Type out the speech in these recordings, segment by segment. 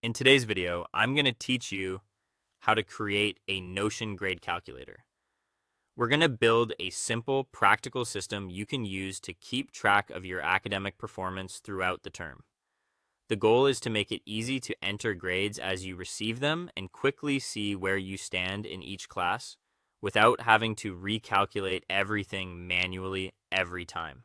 In today's video, I'm going to teach you how to create a Notion grade calculator. We're going to build a simple, practical system you can use to keep track of your academic performance throughout the term. The goal is to make it easy to enter grades as you receive them and quickly see where you stand in each class without having to recalculate everything manually every time.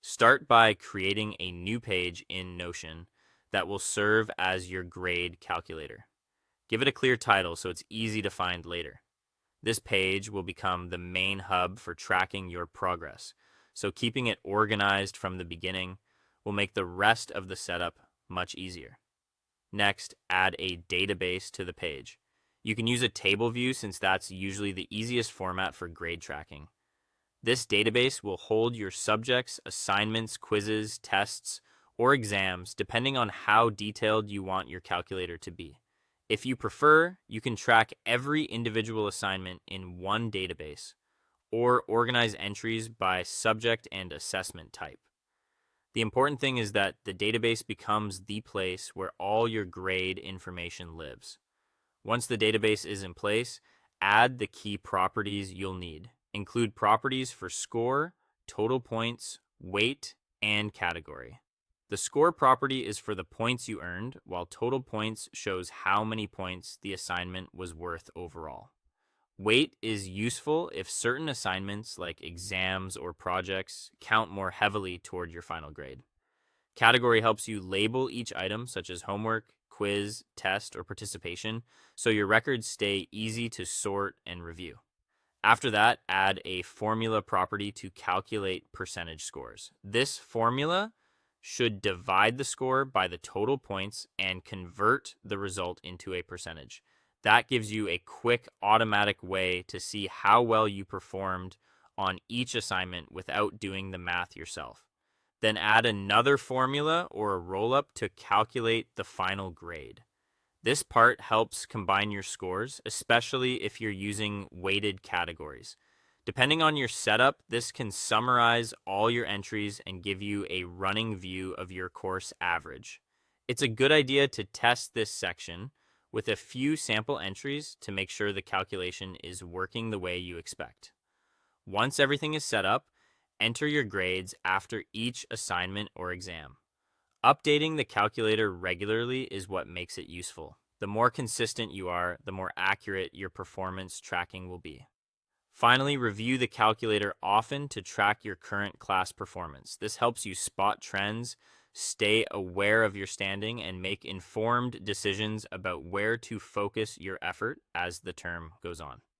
Start by creating a new page in Notion that will serve as your grade calculator. Give it a clear title so it's easy to find later. This page will become the main hub for tracking your progress, so keeping it organized from the beginning will make the rest of the setup much easier. Next, add a database to the page. You can use a table view since that's usually the easiest format for grade tracking. This database will hold your subjects, assignments, quizzes, tests, or exams depending on how detailed you want your calculator to be. If you prefer, you can track every individual assignment in one database or organize entries by subject and assessment type. The important thing is that the database becomes the place where all your grade information lives. Once the database is in place, add the key properties you'll need. Include properties for score, total points, weight, and category. The score property is for the points you earned, while total points shows how many points the assignment was worth overall. Weight is useful if certain assignments, like exams or projects, count more heavily toward your final grade. Category helps you label each item, such as homework, quiz, test, or participation, so your records stay easy to sort and review. After that, add a formula property to calculate percentage scores. This formula should divide the score by the total points and convert the result into a percentage. That gives you a quick, automatic way to see how well you performed on each assignment without doing the math yourself. Then add another formula or a roll-up to calculate the final grade. This part helps combine your scores, especially if you're using weighted categories. Depending on your setup, this can summarize all your entries and give you a running view of your course average. It's a good idea to test this section with a few sample entries to make sure the calculation is working the way you expect. Once everything is set up, enter your grades after each assignment or exam. Updating the calculator regularly is what makes it useful. The more consistent you are, the more accurate your performance tracking will be. Finally, review the calculator often to track your current class performance. This helps you spot trends, stay aware of your standing, and make informed decisions about where to focus your effort as the term goes on.